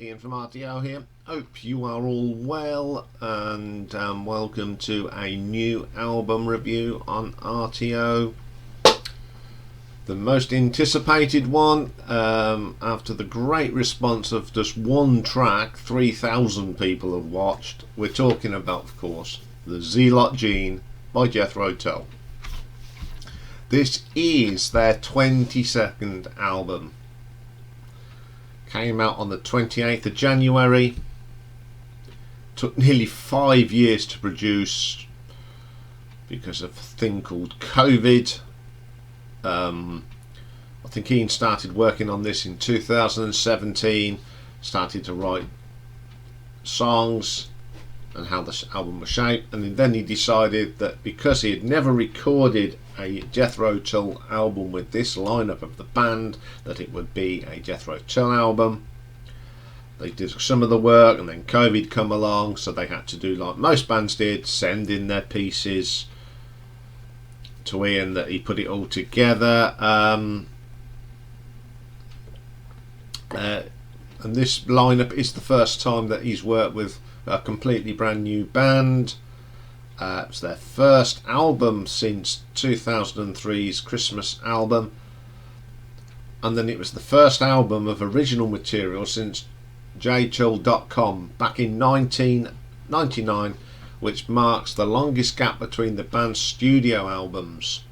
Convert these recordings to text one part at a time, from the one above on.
Iain from RTO here. Hope you are all well, and welcome to a new album review on RTO. The most anticipated one, after the great response of just one track 3,000 people have watched. We're talking about, of course, the Zealot Gene by Jethro Tull. This is their 22nd album. Came out on the 28th of January. Took nearly 5 years to produce because of a thing called COVID. I think Iain started working on this in 2017. Started to write songs and how the album was shaped, and then he decided that because he had never recorded a Jethro Tull album with this lineup of the band, that it would be a Jethro Tull album. They did some of the work, and then COVID come along, so they had to do like most bands did, send in their pieces to Iain, that he put it all together. And this lineup is the first time that he's worked with a completely brand new band. It's their first album since 2003's Christmas album, and then it was the first album of original material since jtull.com back in 1999, which marks the longest gap between the band's studio albums.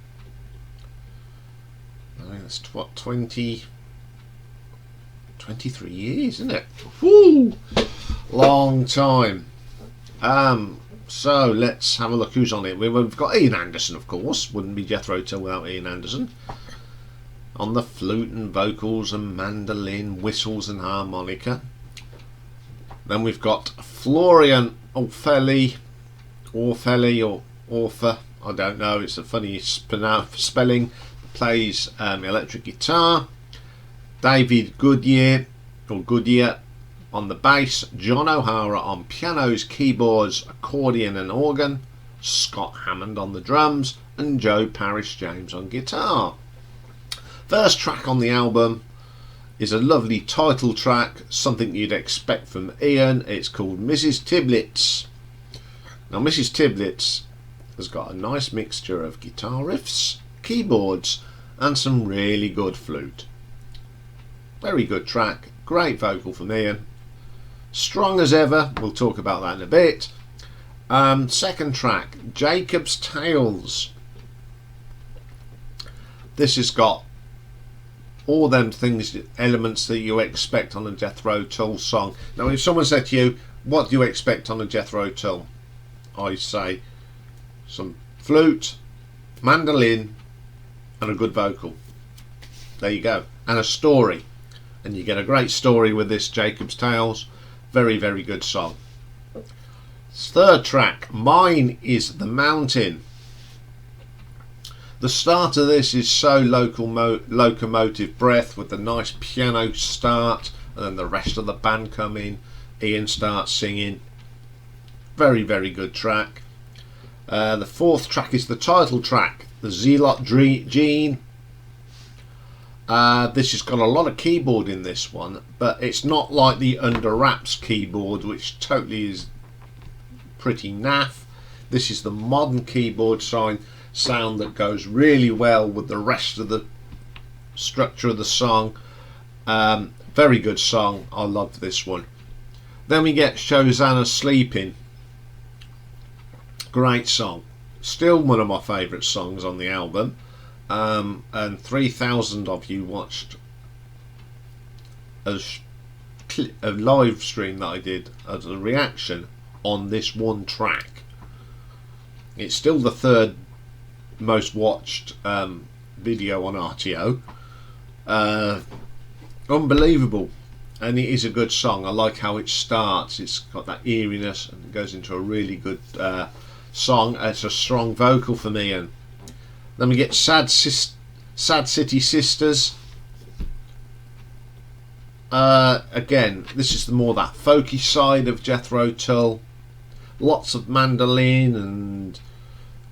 I think that's what, 23 years, isn't it? Woo! Long time. So let's have a look who's on it. We've got Iain Anderson, of course. Wouldn't be Jethro Tull without Iain Anderson. On the flute and vocals and mandolin, whistles and harmonica. Then we've got Florian Orfelli, or Orfer, I don't know, it's a funny spelling. Plays electric guitar. David Goodyear on the bass, John O'Hara on pianos, keyboards, accordion and organ, Scott Hammond on the drums, and Joe Parrish James on guitar. First track on the album is a lovely title track, something you'd expect from Iain. It's called Mrs. Tibbets. Now Mrs. Tibbets has got a nice mixture of guitar riffs, keyboards and some really good flute. Very good track, great vocal from Iain. Strong as ever, we'll talk about that in a bit. Second track, Jacob's Tales. This has got all them things, elements that you expect on a Jethro Tull song. Now if someone said to you, what do you expect on a Jethro Tull? I say some flute, mandolin and a good vocal. There you go. And a story. And you get a great story with this Jacob's Tales. Very, very good song. Third track, Mine is the Mountain. The start of this is so locomotive breath, with the nice piano start, and then the rest of the band come in. Iain starts singing. Very, very good track. The fourth track is the title track, the Zealot Gene. This has got a lot of keyboard in this one, but it's not like the Under Wraps keyboard, which totally is pretty naff. This is the modern keyboard sound that goes really well with the rest of the structure of the song. Very good song. I love this one. Then we get Shoshana Sleeping. Great song. Still one of my favourite songs on the album. And 3,000 of you watched a live stream that I did as a reaction on this one track. It's still the third most watched video on RTO. Unbelievable, and it is a good song. I like how it starts. It's got that eeriness and it goes into a really good song. It's a strong vocal for me. And then we get Sad City Sisters. Again, this is more that folky side of Jethro Tull. Lots of mandolin and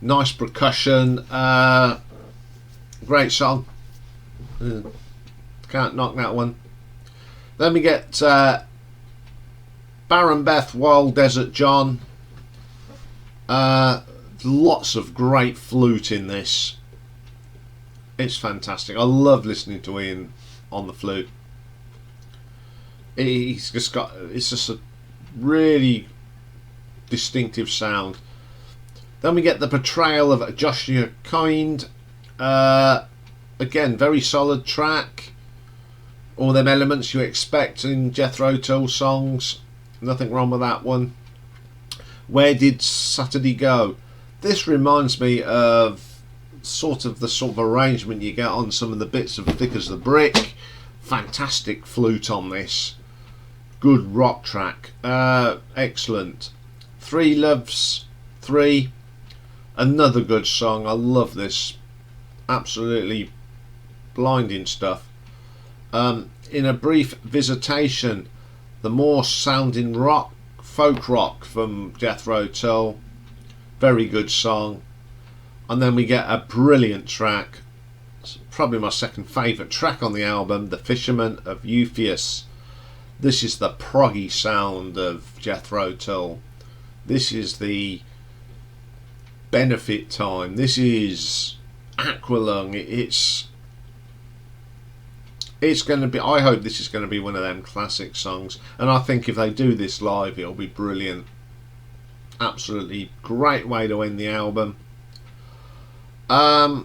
nice percussion. Great song. Can't knock that one. Then we get Barren, Beth, Wild Desert John. Lots of great flute in this. It's fantastic. I love listening to Iain on the flute. It's just a really distinctive sound. Then we get the Betrayal of Shoshana Kynde. Again, very solid track. All them elements you expect in Jethro Tull songs. Nothing wrong with that one. Where Did Saturday Go? This reminds me of the sort of arrangement you get on some of the bits of Thick as the Brick. Fantastic flute on this. Good rock track. Excellent. Three Loves 3. Another good song. I love this. Absolutely blinding stuff. In a Brief Visitation, the more sounding rock, folk rock from Jethro Tull. Very good song. And then we get a brilliant track. It's probably my second favourite track on the album, The Fisherman of Ephesus. This is the proggy sound of Jethro Tull. This is the Benefit Time. This is Aqualung. It's going to be. I hope this is going to be one of them classic songs, and I think if they do this live, it'll be brilliant. Absolutely great way to end the album. I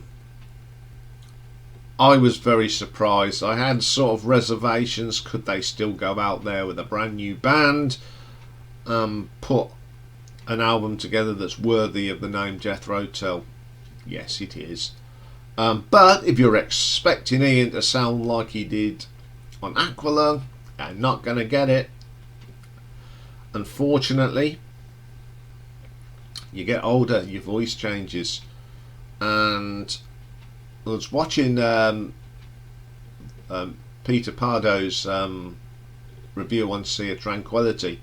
was very surprised. I had sort of reservations. Could they still go out there with a brand new band, put an album together that's worthy of the name Jethro Tull? Yes, it is. But if you're expecting Iain to sound like he did on Aqualung, you're not going to get it. Unfortunately, you get older, your voice changes. And I was watching Peter Pardo's review on Sea of Tranquility,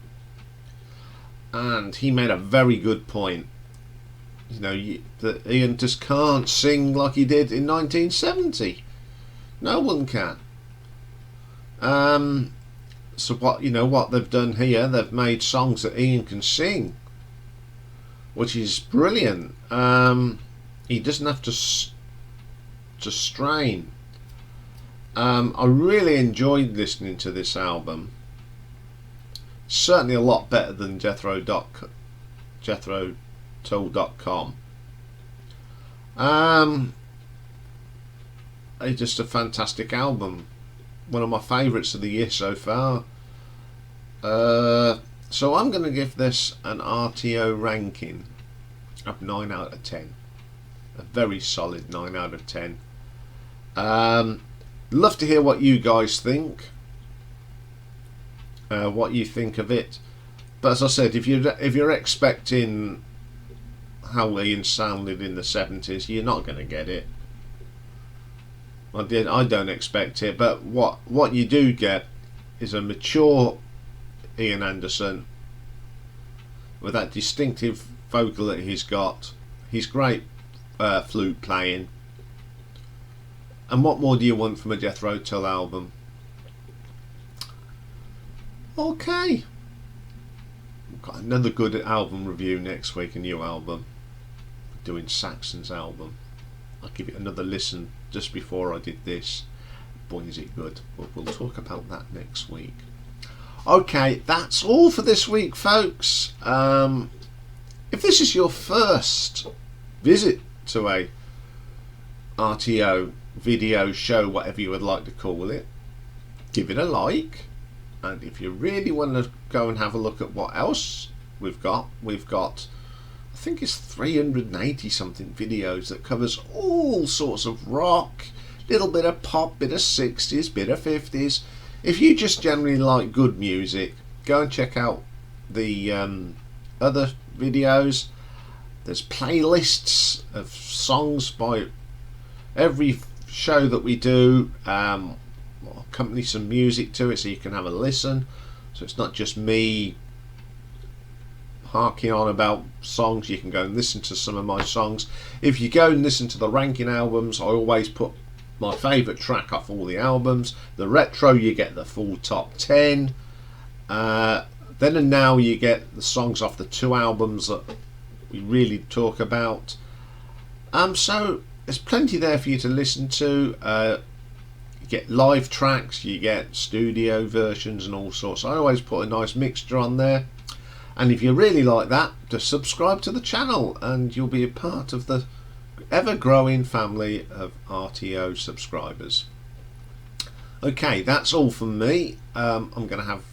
and he made a very good point. You know, that Iain just can't sing like he did in 1970. No one can. So what they've done here, they've made songs that Iain can sing, which is brilliant. He doesn't have to strain. I really enjoyed listening to this album. Certainly a lot better than JethroTull.com. It's just a fantastic album. One of my favourites of the year so far. So I'm going to give this an RTO ranking of 9 out of 10. A very solid 9 out of 10. Love to hear what you guys think. What you think of it. But as I said, if you're expecting how Iain sounded in the 70s, you're not going to get it. I don't expect it, but what you do get is a mature Iain Anderson with that distinctive vocal that he's got. He's great flute playing. And what more do you want from a Jethro Tull album? Okay. We've got another good album review next week, a new album. Doing Saxon's album. I'll give it another listen just before I did this. Boy, is it good. We'll talk about that next week. Okay, that's all for this week, folks. If this is your first visit to a RTO video show, whatever you would like to call it, give it a like. And if you really want to go and have a look at what else we've got, I think it's 380 something videos that covers all sorts of rock, little bit of pop, bit of 60s, bit of 50s. If you just generally like good music, go and check out the other videos. There's playlists of songs by every show that we do. Accompany some music to it so you can have a listen. So it's not just me harking on about songs. You can go and listen to some of my songs. If you go and listen to the ranking albums, I always put my favourite track off all the albums. The retro, you get the full top 10. Then and Now you get the songs off the 2 albums that we really talk about. So there's plenty there for you to listen to. You get live tracks, you get studio versions and all sorts. I always put a nice mixture on there. And if you really like that, just subscribe to the channel and you'll be a part of the ever-growing family of RTO subscribers. Okay, that's all from me. I'm going to have...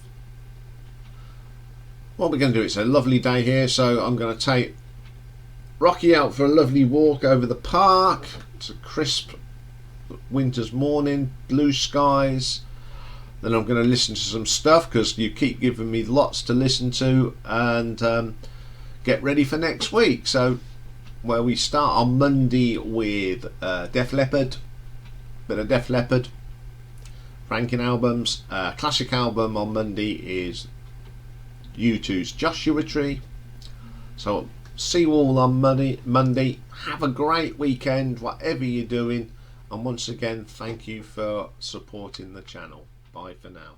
What we're going to do, it's a lovely day here, so I'm going to take Rocky out for a lovely walk over the park. It's a crisp winter's morning, blue skies. Then I'm going to listen to some stuff because you keep giving me lots to listen to, and get ready for next week. So where we start on Monday with Def Leppard, bit of Def Leppard, Franken albums. Classic album on Monday is U2's Joshua Tree. So see you all on Monday. Have a great weekend, whatever you're doing, and once again thank you for supporting the channel. Bye for now.